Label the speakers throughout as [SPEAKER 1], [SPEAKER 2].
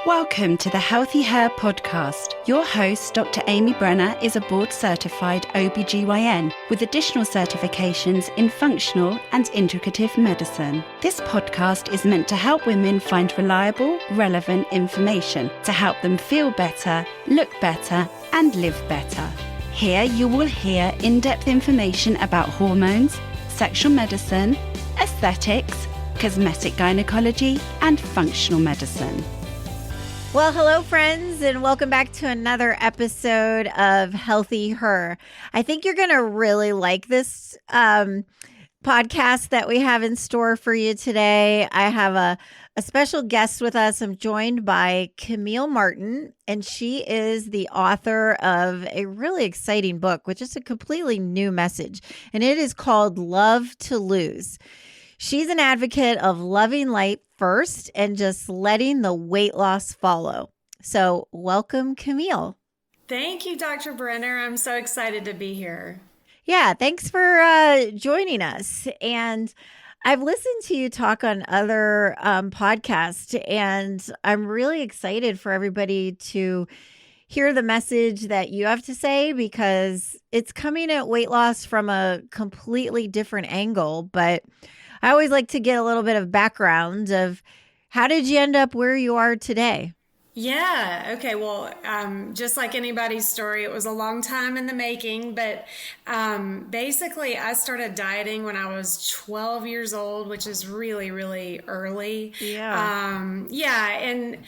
[SPEAKER 1] Welcome to the HealthiHer podcast. Your host, Dr. Amy Brenner, is a board-certified OBGYN with additional certifications in functional and integrative medicine. This podcast is meant to help women find reliable, relevant information to help them feel better, look better, and live better. Here you will hear in-depth information about hormones, sexual medicine, aesthetics, cosmetic gynecology, and functional medicine.
[SPEAKER 2] Well, hello, friends, and welcome back to another episode of HealthiHer. I think you're going to really like this podcast that we have in store for you today. I have a special guest with us. I'm joined by Camille Martin, and she is the author of a really exciting book, which is a completely new message, and it is called Love to Lose. She's an advocate of loving life first and just letting the weight loss follow. So welcome, Camille.
[SPEAKER 3] Thank you, Dr. Brenner. I'm so excited to be here.
[SPEAKER 2] Yeah, thanks for joining us. And I've listened to you talk on other podcasts, and I'm really excited for everybody to hear the message that you have to say, because it's coming at weight loss from a completely different angle. But I always like to get a little bit of background of how did you end up where you are today?
[SPEAKER 3] Yeah. Okay. Well, just like anybody's story, it was a long time in the making, but basically I started dieting when I was 12 years old, which is really, really early.
[SPEAKER 2] Yeah.
[SPEAKER 3] And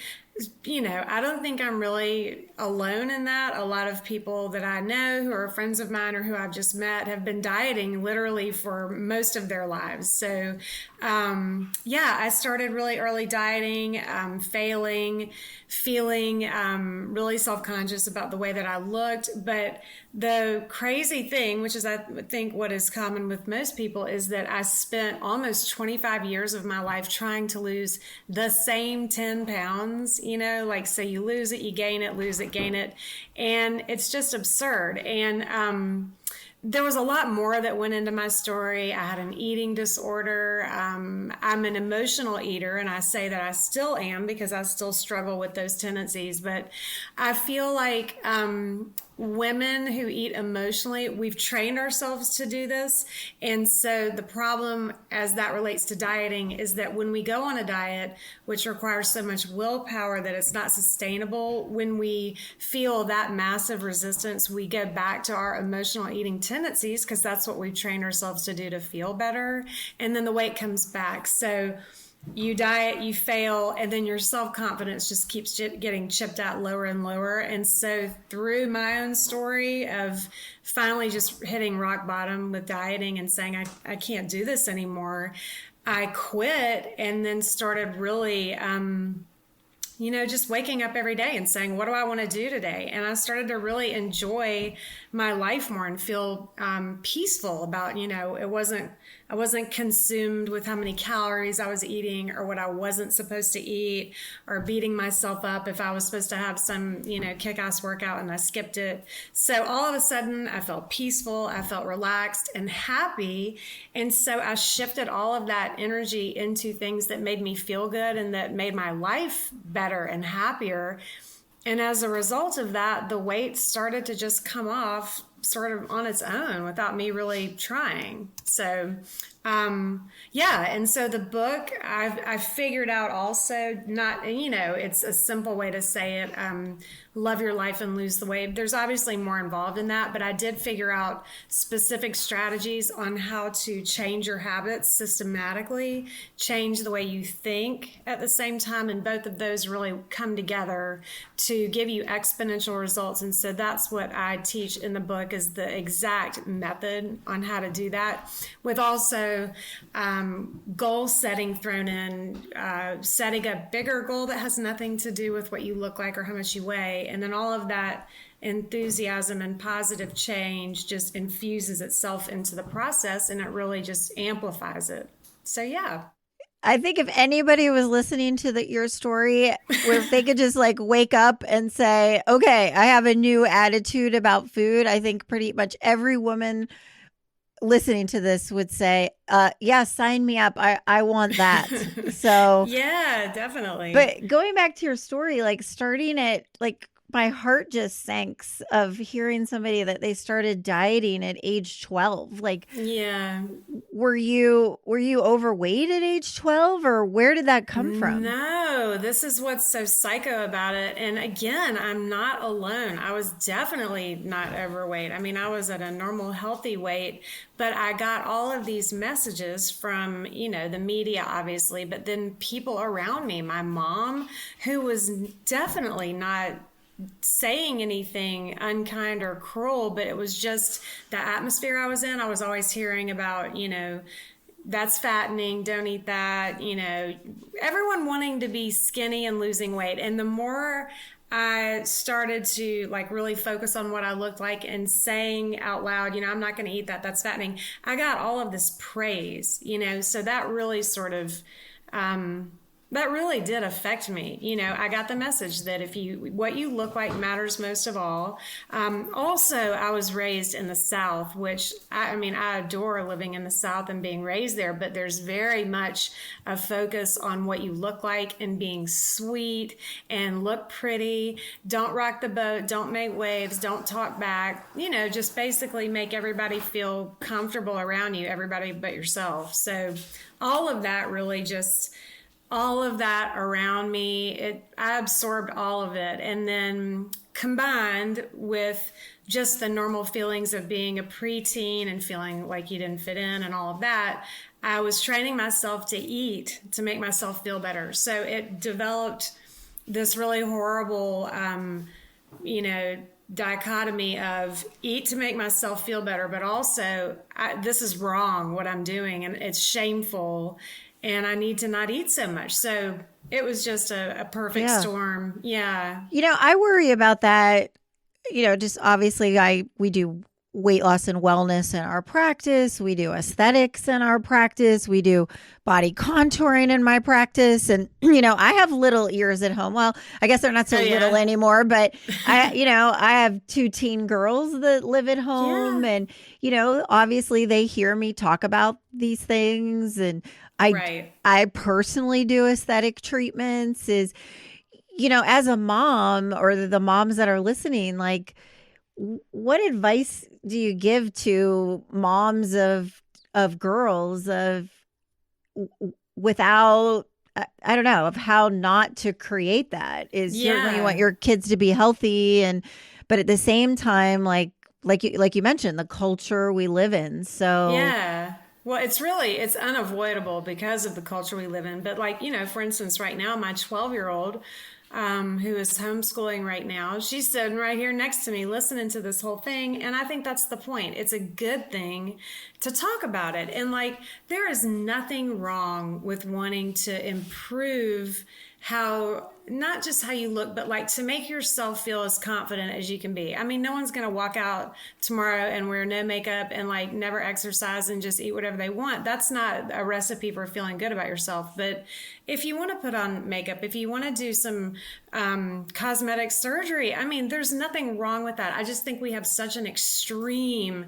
[SPEAKER 3] you know, I don't think I'm really alone in that. A lot of people that I know who are friends of mine or who I've just met have been dieting literally for most of their lives. So, I started really early dieting, failing, feeling really self-conscious about the way that I looked. But the crazy thing, which is I think what is common with most people, is that I spent almost 25 years of my life trying to lose the same 10 pounds, you know, like, so you lose it, you gain it, lose it, gain it. And it's just absurd. And there was a lot more that went into my story. I had an eating disorder. I'm an emotional eater, and I say that I still am because I still struggle with those tendencies. But I feel like women who eat emotionally, we've trained ourselves to do this. And so the problem as that relates to dieting is that when we go on a diet, which requires so much willpower that it's not sustainable, when we feel that massive resistance, we go back to our emotional eating tendencies because that's what we've trained ourselves to do to feel better. And then the weight comes back. So you diet, you fail, and then your self-confidence just keeps getting chipped out lower and lower. And so through my own story of finally just hitting rock bottom with dieting and saying, I can't do this anymore, I quit and then started really, just waking up every day and saying, what do I want to do today? And I started to really enjoy my life more and feel peaceful about, I wasn't consumed with how many calories I was eating or what I wasn't supposed to eat, or beating myself up if I was supposed to have some, kick-ass workout and I skipped it. So all of a sudden I felt peaceful, I felt relaxed and happy. And so I shifted all of that energy into things that made me feel good and that made my life better and happier. And as a result of that, the weight started to just come off sort of on its own without me really trying. So, and so the book, I've figured out also, it's a simple way to say it, love your life and lose the weight. There's obviously more involved in that, but I did figure out specific strategies on how to change your habits systematically, change the way you think at the same time, and both of those really come together to give you exponential results. And so that's what I teach in the book, is the exact method on how to do that, with also goal setting thrown in, setting a bigger goal that has nothing to do with what you look like or how much you weigh. And then all of that enthusiasm and positive change just infuses itself into the process, and it really just amplifies it. So, yeah.
[SPEAKER 2] I think if anybody was listening to your story, if they could just wake up and say, okay, I have a new attitude about food, I think pretty much every woman listening to this would say, yeah, sign me up. I want that. So,
[SPEAKER 3] Yeah, definitely.
[SPEAKER 2] but going back to your story, like starting at like my heart just sank of hearing somebody that they started dieting at age 12. Like,
[SPEAKER 3] Yeah.
[SPEAKER 2] were you overweight at age 12, or where did that come from?
[SPEAKER 3] No, this is what's so psycho about it. And again, I'm not alone. I was definitely not overweight. I mean, I was at a normal, healthy weight, but I got all of these messages from, the media, obviously, but then people around me, my mom, who was definitely not saying anything unkind or cruel, but it was just the atmosphere I was in. I was always hearing about, that's fattening, don't eat that, everyone wanting to be skinny and losing weight. And the more I started to like really focus on what I looked like and saying out loud, I'm not going to eat that, that's fattening, I got all of this praise, so that really sort of, that really did affect me. I got the message that what you look like matters most of all. Also, I was raised in the South, which I adore living in the South and being raised there, but there's very much a focus on what you look like and being sweet and look pretty. Don't rock the boat. Don't make waves. Don't talk back. Just basically make everybody feel comfortable around you, everybody but yourself. So all of that really just... all of that around me, I absorbed all of it. And then combined with just the normal feelings of being a preteen and feeling like you didn't fit in and all of that, I was training myself to eat to make myself feel better. So it developed this really horrible, dichotomy of eat to make myself feel better, but also this is wrong what I'm doing and it's shameful. And I need to not eat so much. So it was just a perfect storm. Yeah.
[SPEAKER 2] I worry about that. Just obviously we do weight loss and wellness in our practice. We do aesthetics in our practice. We do body contouring in my practice. And, I have little ears at home. Well, I guess they're not so little anymore, but I have 2 teen girls that live at home and, obviously they hear me talk about these things. And I personally do aesthetic treatments as a mom, or the moms that are listening, like, what advice do you give to moms of girls without, I don't know, of how not to create that? Certainly you want your kids to be healthy, but at the same time, like you mentioned, the culture we live in. So
[SPEAKER 3] yeah. Well, it's unavoidable because of the culture we live in. But for instance, right now, my 12-year-old, who is homeschooling right now, she's sitting right here next to me listening to this whole thing. And I think that's the point. It's a good thing to talk about it. And there is nothing wrong with wanting to improve not just how you look, but to make yourself feel as confident as you can be. I mean, no one's going to walk out tomorrow and wear no makeup and never exercise and just eat whatever they want. That's not a recipe for feeling good about yourself. But if you want to put on makeup, if you want to do some cosmetic surgery, there's nothing wrong with that. I just think we have such an extreme,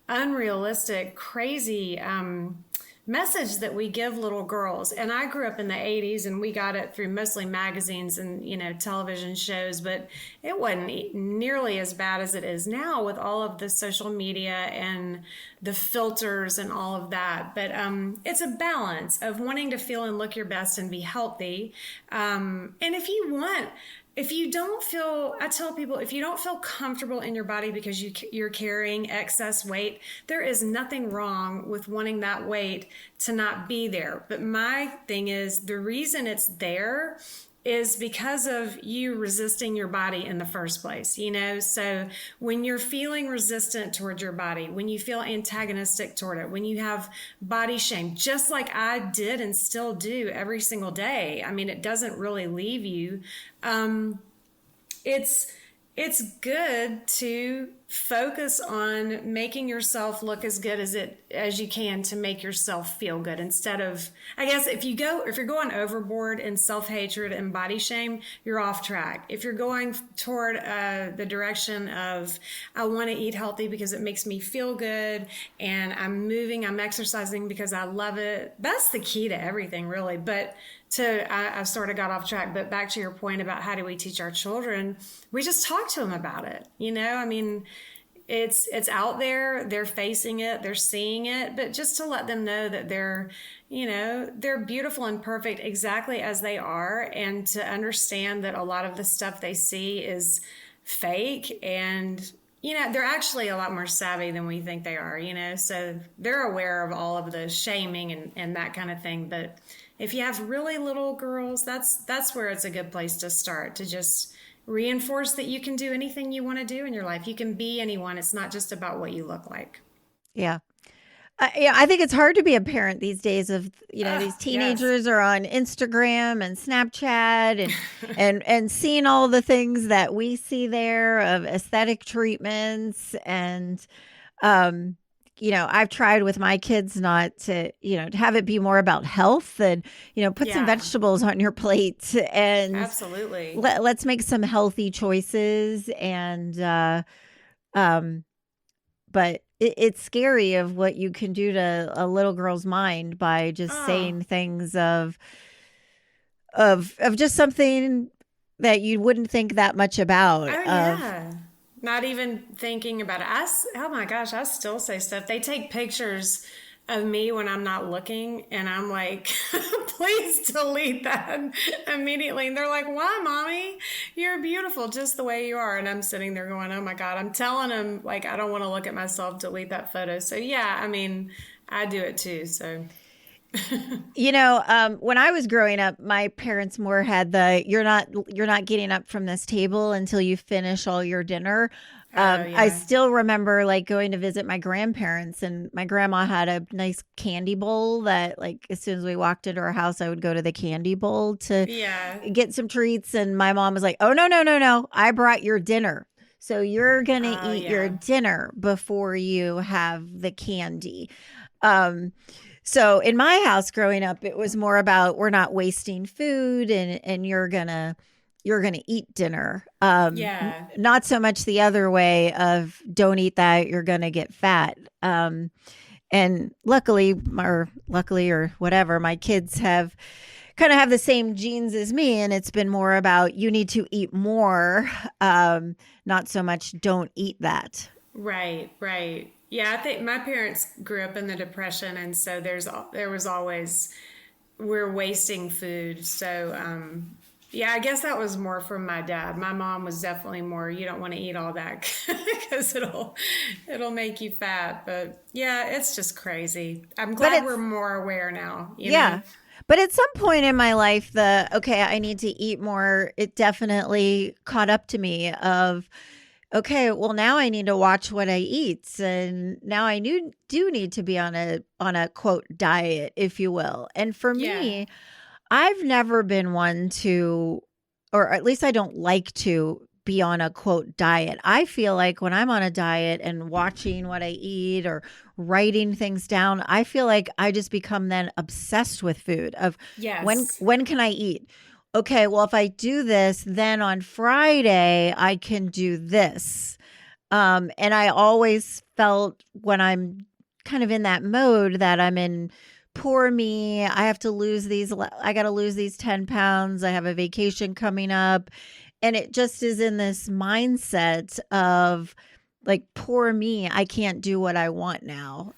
[SPEAKER 3] unrealistic, crazy message that we give little girls. And I grew up in the 80s and we got it through mostly magazines and, television shows, but it wasn't nearly as bad as it is now with all of the social media and the filters and all of that. But it's a balance of wanting to feel and look your best and be healthy. And I tell people, if you don't feel comfortable in your body because you're carrying excess weight, there is nothing wrong with wanting that weight to not be there. But my thing is, the reason it's there is because of you resisting your body in the first place, So when you're feeling resistant towards your body, when you feel antagonistic toward it, when you have body shame, just like I did and still do every single day, it doesn't really leave you. It's good to focus on making yourself look as good as you can to make yourself feel good, instead of, I guess, if you're going overboard in self-hatred and body shame, you're off track. If you're going toward the direction of, I want to eat healthy because it makes me feel good, and I'm exercising because I love it, that's the key to everything, really. But I sort of got off track, but back to your point about how do we teach our children, we just talk to them about it. I mean, it's out there, they're facing it, they're seeing it, but just to let them know that they're beautiful and perfect exactly as they are, and to understand that a lot of the stuff they see is fake, and they're actually a lot more savvy than we think they are, so they're aware of all of the shaming and that kind of thing. But if you have really little girls, that's where it's a good place to start, to just reinforce that you can do anything you want to do in your life. You can be anyone. It's not just about what you look like.
[SPEAKER 2] Yeah. I think it's hard to be a parent these days of, these teenagers are on Instagram and Snapchat and seeing all the things that we see there of aesthetic treatments. And, I've tried with my kids not to, to have it be more about health and, put some vegetables on your plate, and
[SPEAKER 3] absolutely
[SPEAKER 2] let's make some healthy choices. And, but it's scary of what you can do to a little girl's mind by just saying things of just something that you wouldn't think that much about.
[SPEAKER 3] Not even thinking about it. Oh my gosh, I still say stuff. They take pictures of me when I'm not looking, and I'm like, please delete that immediately. And they're like, why, mommy? You're beautiful just the way you are. And I'm sitting there going, oh my God, I'm telling them, like, I don't want to look at myself, delete that photo. So yeah, I mean, I do it too. So.
[SPEAKER 2] When I was growing up, my parents more had you're not getting up from this table until you finish all your dinner. I still remember like going to visit my grandparents, and my grandma had a nice candy bowl that, like, as soon as we walked into our house, I would go to the candy bowl to get some treats. And my mom was like, oh, no. I brought your dinner. So you're going to eat your dinner before you have the candy. So in my house growing up, it was more about, we're not wasting food, and you're gonna eat dinner. Not so much the other way of, don't eat that, you're gonna get fat. And luckily or whatever, my kids have the same genes as me, and it's been more about, you need to eat more, not so much don't eat that.
[SPEAKER 3] Right. Yeah, I think my parents grew up in the Depression, and so there was always, we're wasting food. So, I guess that was more from my dad. My mom was definitely more, you don't want to eat all that because it'll make you fat. But yeah, it's just crazy. I'm glad we're more aware now. You know?
[SPEAKER 2] But at some point in my life, I need to eat more, it definitely caught up to me of, okay, well, now I need to watch what I eat. And now I do need to be on a quote diet, if you will. And for me, I've never been one to, or at least I don't like to be on a quote diet. I feel like when I'm on a diet and watching what I eat or writing things down, I feel like I just become then obsessed with food of when can I eat? Okay, well, if I do this, then on Friday, I can do this. And I always felt, when I'm kind of in that mode, that I'm in poor me. I got to lose these 10 pounds. I have a vacation coming up. And it just is in this mindset of, like, poor me, I can't do what I want now.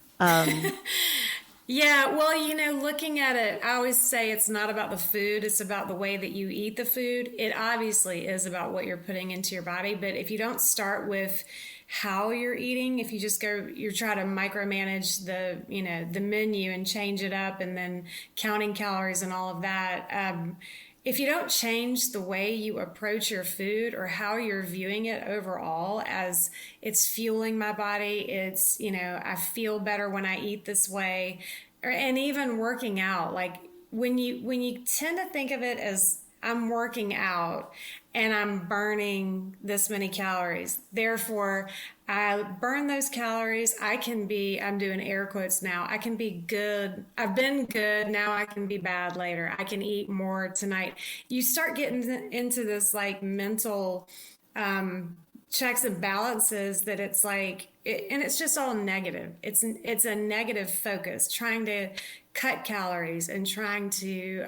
[SPEAKER 3] Yeah, well, looking at it, I always say it's not about the food, it's about the way that you eat the food. It obviously is about what you're putting into your body, but if you don't start with how you're eating, if you just you try to micromanage the menu and change it up, and then counting calories and all of that, if you don't change the way you approach your food or how you're viewing it overall as, it's fueling my body, it's, I feel better when I eat this way, and even working out, like when you tend to think of it as I'm working out and I'm burning this many calories. Therefore, I burn those calories. I'm doing air quotes now. I can be good. I've been good. Now I can be bad later. I can eat more tonight. You start getting into this like mental checks and balances that it's like, and it's just all negative. It's a negative focus, trying to cut calories and trying to,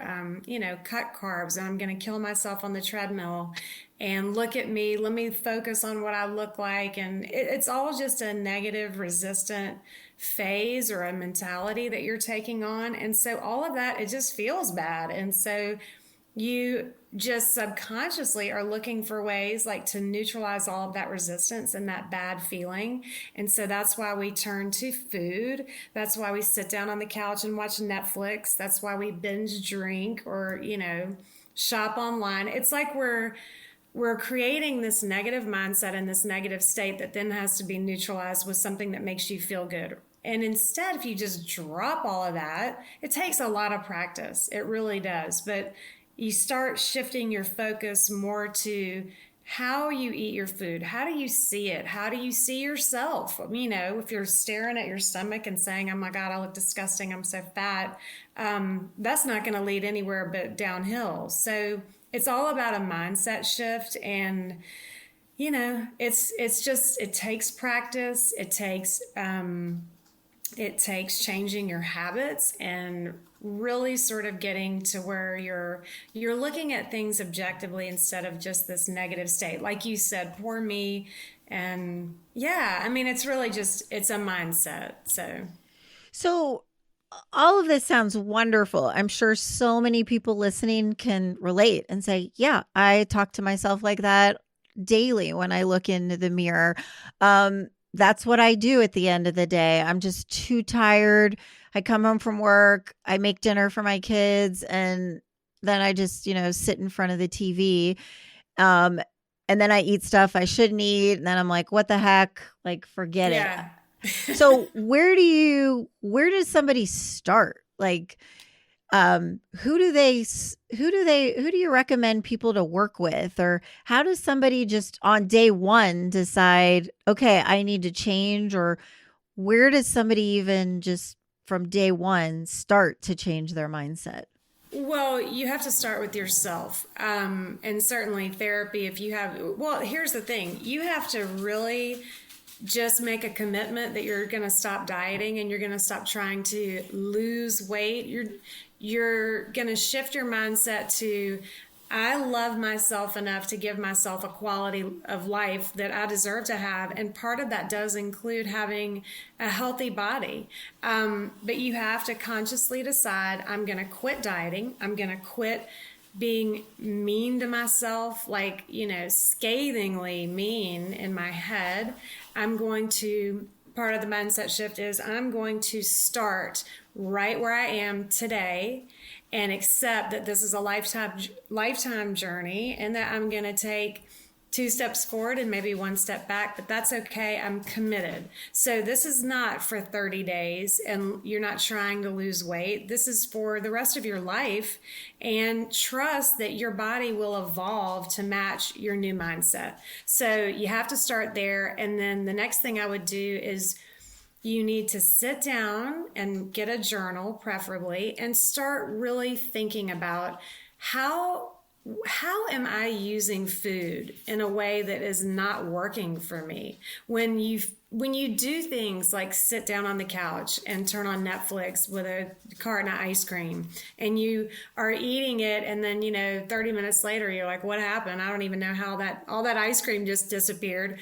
[SPEAKER 3] cut carbs. And I'm going to kill myself on the treadmill. And look at me. Let me focus on what I look like. And it's all just a negative, resistant phase or a mentality that you're taking on. And so all of that, it just feels bad. And so you just subconsciously are looking for ways like to neutralize all of that resistance and that bad feeling. And so that's why we turn to food. That's why we sit down on the couch and watch Netflix. That's why we binge drink or, shop online. It's like we're creating this negative mindset and this negative state that then has to be neutralized with something that makes you feel good. And instead, if you just drop all of that, it takes a lot of practice. It really does. But you start shifting your focus more to how you eat your food. How do you see it? How do you see yourself? If you're staring at your stomach and saying, oh my God, I look disgusting, I'm so fat, that's not going to lead anywhere but downhill. So it's all about a mindset shift. And, it takes practice. It takes changing your habits and really sort of getting to where you're looking at things objectively instead of just this negative state. Like you said, poor me. And it's really it's a mindset.
[SPEAKER 2] So all of this sounds wonderful. I'm sure so many people listening can relate and say, yeah, I talk to myself like that daily when I look into the mirror. That's what I do at the end of the day. I'm just too tired. I come home from work, I make dinner for my kids, and then I just, sit in front of the TV. And then I eat stuff I shouldn't eat. And then I'm like, what the heck? Like, forget it. So where does somebody start? Like, who do you recommend people to work with? Or how does somebody just on day one decide, okay, I need to change? Or where does somebody even just from day one start to change their mindset?
[SPEAKER 3] Well, you have to start with yourself. And certainly therapy, here's the thing. You have to really just make a commitment that you're going to stop dieting and you're going to stop trying to lose weight. You're going to shift your mindset to, I love myself enough to give myself a quality of life that I deserve to have. And part of that does include having a healthy body. But you have to consciously decide, I'm going to quit dieting. I'm going to quit being mean to myself, like, scathingly mean in my head. Part of the mindset shift is I'm going to start right where I am today and accept that this is a lifetime journey and that I'm going to take 2 steps forward and maybe 1 step back, but that's okay. I'm committed. So this is not for 30 days and you're not trying to lose weight. This is for the rest of your life, and trust that your body will evolve to match your new mindset. So you have to start there. And then the next thing I would do is you need to sit down and get a journal, preferably, and start really thinking about how am I using food in a way that is not working for me? When you do things like sit down on the couch and turn on Netflix with a carton of ice cream and you are eating it, and then 30 minutes later you're like, what happened? I don't even know how all that ice cream just disappeared.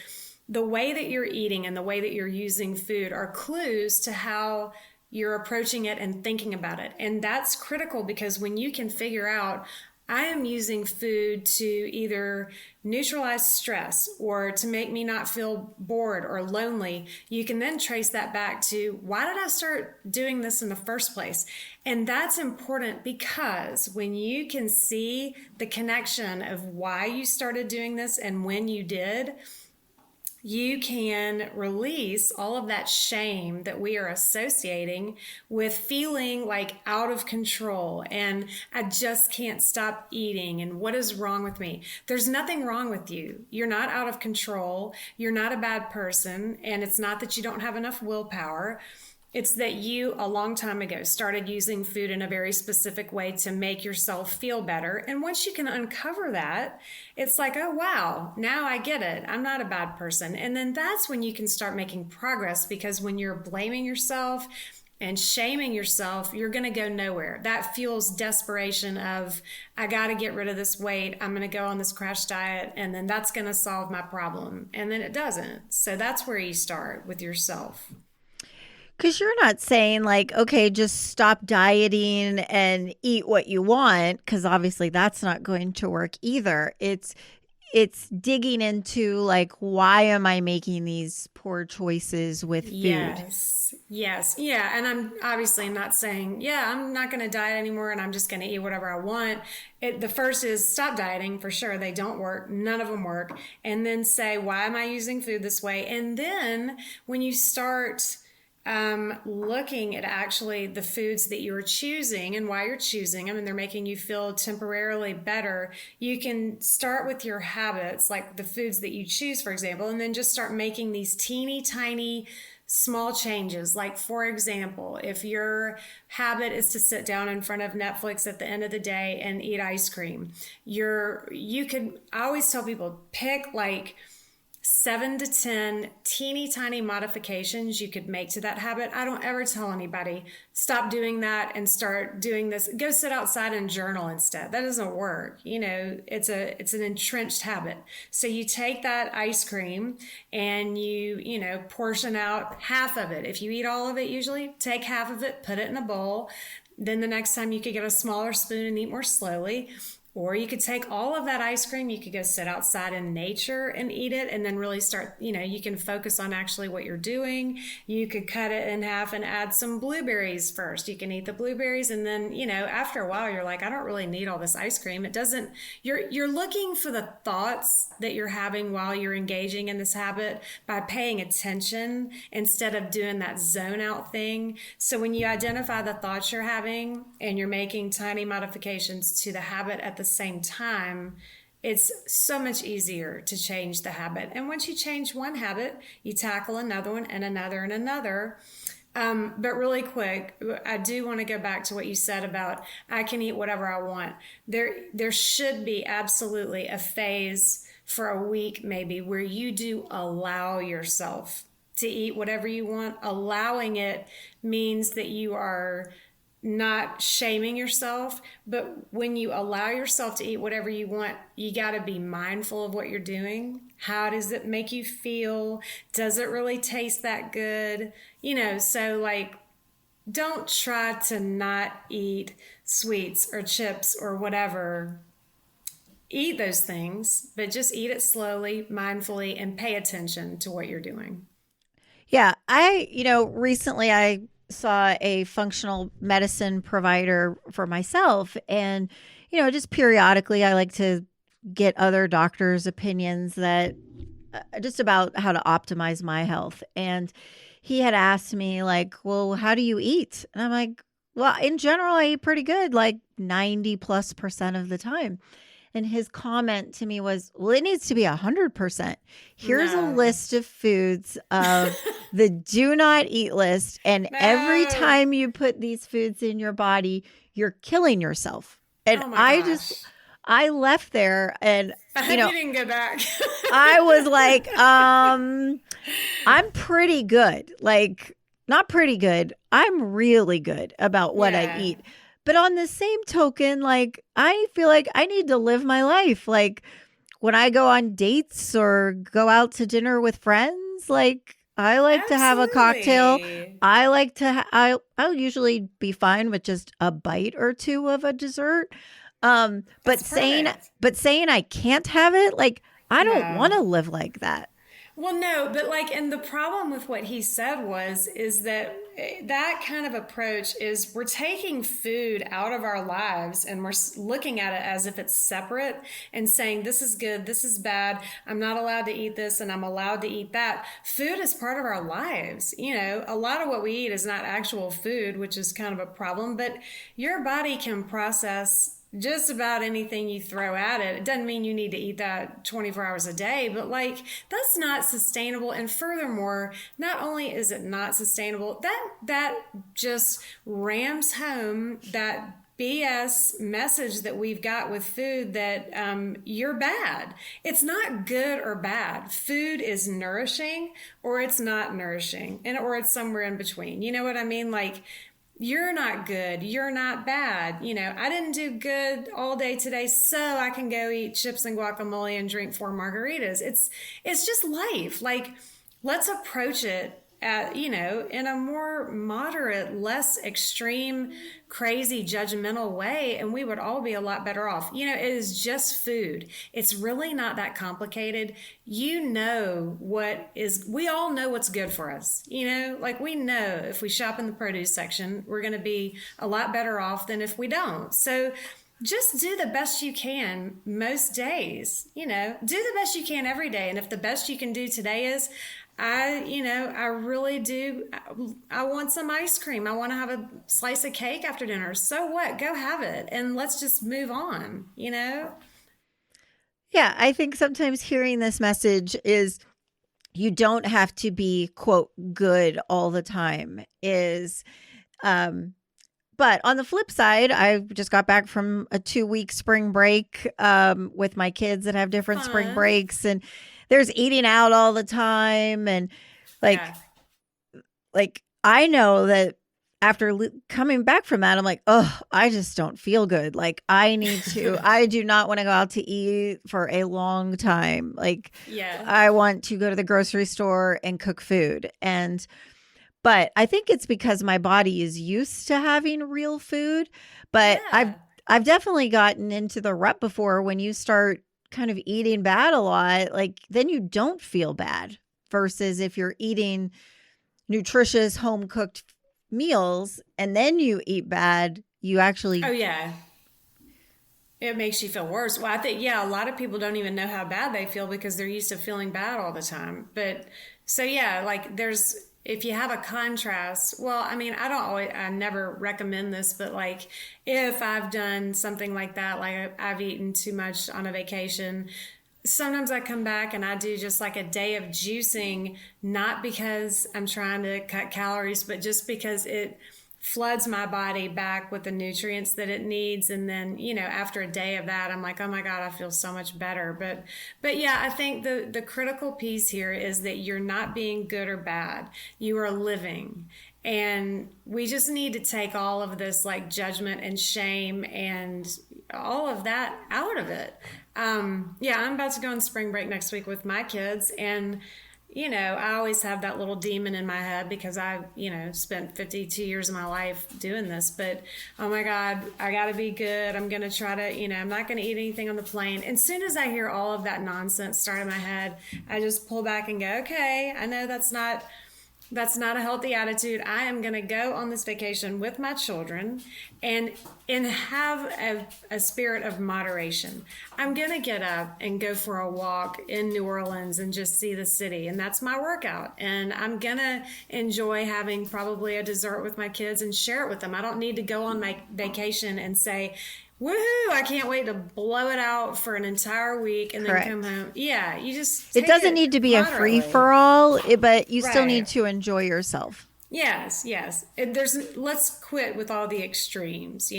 [SPEAKER 3] The way that you're eating and the way that you're using food are clues to how you're approaching it and thinking about it. And that's critical, because when you can figure out, I am using food to either neutralize stress or to make me not feel bored or lonely, you can then trace that back to, why did I start doing this in the first place? And that's important, because when you can see the connection of why you started doing this and when you did, you can release all of that shame that we are associating with feeling like out of control and I just can't stop eating and what is wrong with me? There's nothing wrong with you. You're not out of control. You're not a bad person. And it's not that you don't have enough willpower. It's that you, a long time ago, started using food in a very specific way to make yourself feel better. And once you can uncover that, it's like, oh, wow, now I get it. I'm not a bad person. And then that's when you can start making progress, because when you're blaming yourself and shaming yourself, you're going to go nowhere. That fuels desperation of, I got to get rid of this weight. I'm going to go on this crash diet, and then that's going to solve my problem. And then it doesn't. So that's where you start with yourself.
[SPEAKER 2] Because you're not saying like, okay, just stop dieting and eat what you want, because obviously that's not going to work either. It's digging into like, why am I making these poor choices with food?
[SPEAKER 3] Yes. Yeah. And I'm obviously not saying, I'm not going to diet anymore and I'm just going to eat whatever I want. The first is stop dieting for sure. They don't work. None of them work. And then say, why am I using food this way? And then when you start looking at actually the foods that you're choosing and why you're choosing them, and they're making you feel temporarily better, you can start with your habits, like the foods that you choose, for example, and then just start making these teeny tiny small changes. Like, for example, if your habit is to sit down in front of Netflix at the end of the day and eat ice cream, I always tell people, pick like 7 to 10 teeny tiny modifications you could make to that habit. I don't ever tell anybody, stop doing that and start doing this. Go sit outside and journal instead. That doesn't work. It's an entrenched habit. So you take that ice cream and you portion out half of it. If you eat all of it, usually take half of it, put it in a bowl. Then the next time you could get a smaller spoon and eat more slowly. Or you could take all of that ice cream, you could go sit outside in nature and eat it, and then really start, you can focus on actually what you're doing. You could cut it in half and add some blueberries first. You can eat the blueberries, and then, after a while, you're like, I don't really need all this ice cream. You're looking for the thoughts that you're having while you're engaging in this habit by paying attention instead of doing that zone out thing. So when you identify the thoughts you're having and you're making tiny modifications to the habit at the same time, it's so much easier to change the habit. And once you change one habit, you tackle another one and another and another. But really quick, I do want to go back to what you said about I can eat whatever I want. There should be absolutely a phase for a week maybe where you do allow yourself to eat whatever you want. Allowing it means that you are not shaming yourself, but when you allow yourself to eat whatever you want, you got to be mindful of what you're doing. How does it make you feel? Does it really taste that good? So like, don't try to not eat sweets or chips or whatever. Eat those things, but just eat it slowly, mindfully, and pay attention to what you're doing.
[SPEAKER 2] Yeah. Recently I saw a functional medicine provider for myself, and just periodically I like to get other doctors' opinions that just about how to optimize my health. And he had asked me like, well, how do you eat? And I'm like, well, in general I eat pretty good, like 90+% of the time. And his comment to me was, well, it needs to be 100%. Here's a list of foods of the do not eat list. And every time you put these foods in your body, you're killing yourself. And I left there and,
[SPEAKER 3] you didn't go back.
[SPEAKER 2] I was like, I'm pretty good. Like, not pretty good. I'm really good about what I eat. But on the same token, like, I feel like I need to live my life. Like, when I go on dates or go out to dinner with friends, like, I like to have a cocktail. I like to, I'll usually be fine with just a bite or two of a dessert. But saying I can't have it, like, I don't want to live like that.
[SPEAKER 3] Well, no, but like, and the problem with what he said is that that kind of approach is we're taking food out of our lives and we're looking at it as if it's separate and saying, this is good, this is bad, I'm not allowed to eat this and I'm allowed to eat that. Food is part of our lives. You know, a lot of what we eat is not actual food, which is kind of a problem, but your body can process just about anything you throw at it. It doesn't mean you need to eat that 24 hours a day, but like that's not sustainable. And furthermore, not only is it not sustainable, that just rams home that BS message that we've got with food that you're bad. It's not good or bad. Food is nourishing or it's not nourishing, or it's somewhere in between. You know what I mean? Like, you're not good. You're not bad. You know, I didn't do good all day today, so I can go eat chips and guacamole and drink 4 margaritas. It's just life. Like, let's approach it in a more moderate, less extreme, crazy, judgmental way, and we would all be a lot better off. You know, it is just food. It's really not that complicated. We all know what's good for us. You know, like we know if we shop in the produce section, we're going to be a lot better off than if we don't. So just do the best you can most days. You know, do the best you can every day. And if the best you can do today is, I really do. I want some ice cream. I want to have a slice of cake after dinner. So what? Go have it. And let's just move on, you know?
[SPEAKER 2] Yeah, I think sometimes hearing this message is you don't have to be, quote, good all the time but on the flip side, I just got back from a 2-week spring break with my kids that have different spring breaks, and there's eating out all the time. And like I know that after coming back from that, I'm like, oh, I just don't feel good. Like I do not want to go out to eat for a long time. Like I want to go to the grocery store and cook food. But I think it's because my body is used to having real food. But I've definitely gotten into the rut before when you start kind of eating bad a lot, like then you don't feel bad versus if you're eating nutritious home cooked meals and then you eat bad, you actually.
[SPEAKER 3] Oh yeah. It makes you feel worse. Well, I think, a lot of people don't even know how bad they feel because they're used to feeling bad all the time. But so like if you have a contrast, well, I mean, I never recommend this, but like if I've done something like that, like I've eaten too much on a vacation, sometimes I come back and I do just like a day of juicing, not because I'm trying to cut calories, but just because it floods my body back with the nutrients that it needs. And then, after a day of that, I'm like, oh my God, I feel so much better. But yeah, I think the critical piece here is that you're not being good or bad. You are living. And we just need to take all of this like judgment and shame and all of that out of it. I'm about to go on spring break next week with my kids, and I always have that little demon in my head because I've, spent 52 years of my life doing this, but oh my God, I got to be good. I'm going to try to, I'm not going to eat anything on the plane. And as soon as I hear all of that nonsense start in my head, I just pull back and go, okay, I know that's not a healthy attitude. I am going to go on this vacation with my children and have a spirit of moderation. I'm going to get up and go for a walk in New Orleans and just see the city. And that's my workout. And I'm going to enjoy having probably a dessert with my kids and share it with them. I don't need to go on my vacation and say, woohoo, I can't wait to blow it out for an entire week and then come home. Yeah, you just
[SPEAKER 2] it doesn't need to be moderately. A free-for-all, but you still need to enjoy yourself.
[SPEAKER 3] Yes. Let's quit with all the extremes,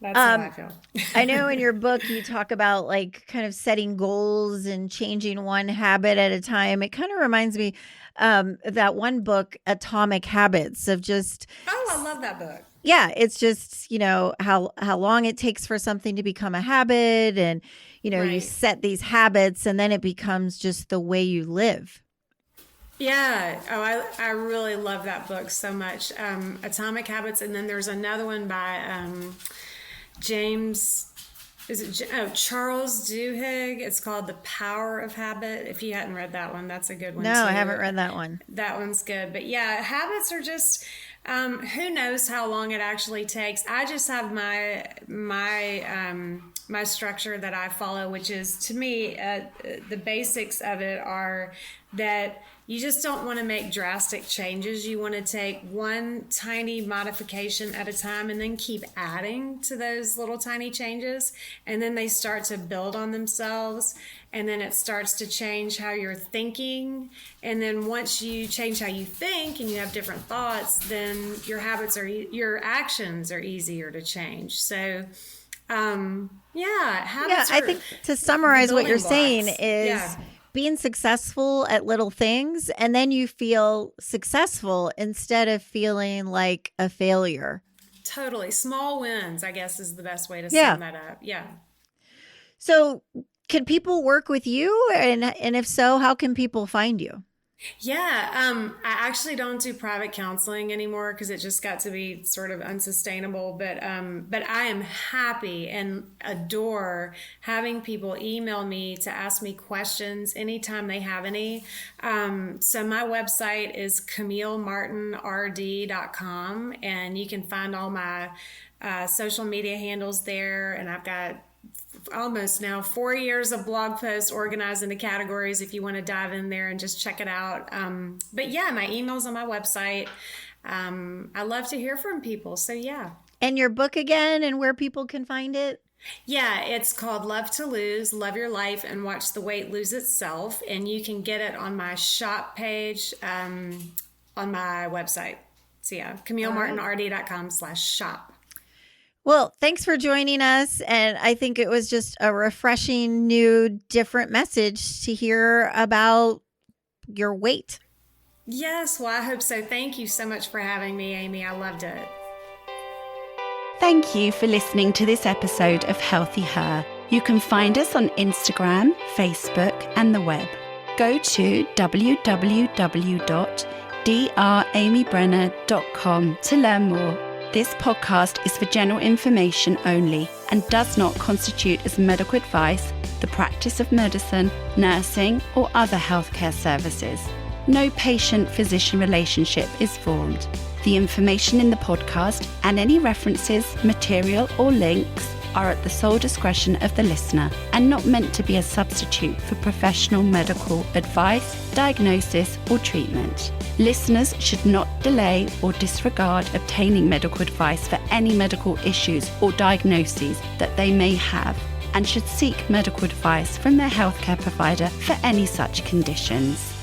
[SPEAKER 3] That's how I feel.
[SPEAKER 2] I know in your book you talk about like kind of setting goals and changing one habit at a time. It kind of reminds me that one book, Atomic Habits, of just.
[SPEAKER 3] Oh, I love that book.
[SPEAKER 2] Yeah, it's just, how long it takes for something to become a habit, and, you set these habits and then it becomes just the way you live.
[SPEAKER 3] Yeah. Oh, I really love that book so much. Atomic Habits. And then there's another one by James Charles Duhigg. It's called The Power of Habit. If you hadn't read that one, that's a good one.
[SPEAKER 2] No,
[SPEAKER 3] too.
[SPEAKER 2] I haven't read that one.
[SPEAKER 3] That one's good. But yeah, habits are just, who knows how long it actually takes. I just have my structure that I follow, which is, to me, the basics of it are that you just don't want to make drastic changes. You want to take one tiny modification at a time and then keep adding to those little tiny changes. And then they start to build on themselves. And then it starts to change how you're thinking. And then once you change how you think and you have different thoughts, then your actions are easier to change. So, habits.
[SPEAKER 2] I think to summarize what you're saying
[SPEAKER 3] blocks.
[SPEAKER 2] is being successful at little things, and then you feel successful instead of feeling like a failure.
[SPEAKER 3] Totally. Small wins, I guess, is the best way to sum that up. Yeah.
[SPEAKER 2] So can people work with you? And if so, how can people find you?
[SPEAKER 3] Yeah, I actually don't do private counseling anymore because it just got to be sort of unsustainable. But I am happy and adore having people email me to ask me questions anytime they have any. So my website is CamilleMartinRD.com, and you can find all my social media handles there. And I've got almost now 4 years of blog posts organized into categories if you want to dive in there and just check it out. But yeah, my email's on my website. I love to hear from people. So yeah.
[SPEAKER 2] And your book again, and where people can find it?
[SPEAKER 3] Yeah, it's called Love to Lose, Love Your Life and Watch the Weight Lose Itself. And you can get it on my shop page on my website. So yeah, CamilleMartinRD.com/shop.
[SPEAKER 2] Well, thanks for joining us. And I think it was just a refreshing, new, different message to hear about your weight.
[SPEAKER 3] Yes, well, I hope so. Thank you so much for having me, Amy. I loved it.
[SPEAKER 1] Thank you for listening to this episode of HealthiHer. You can find us on Instagram, Facebook, and the web. Go to www.dramybrenner.com to learn more. This podcast is for general information only and does not constitute as medical advice, the practice of medicine, nursing, or other healthcare services. No patient-physician relationship is formed. The information in the podcast and any references, material, or links are at the sole discretion of the listener and not meant to be a substitute for professional medical advice, diagnosis, or treatment. Listeners should not delay or disregard obtaining medical advice for any medical issues or diagnoses that they may have, and should seek medical advice from their healthcare provider for any such conditions.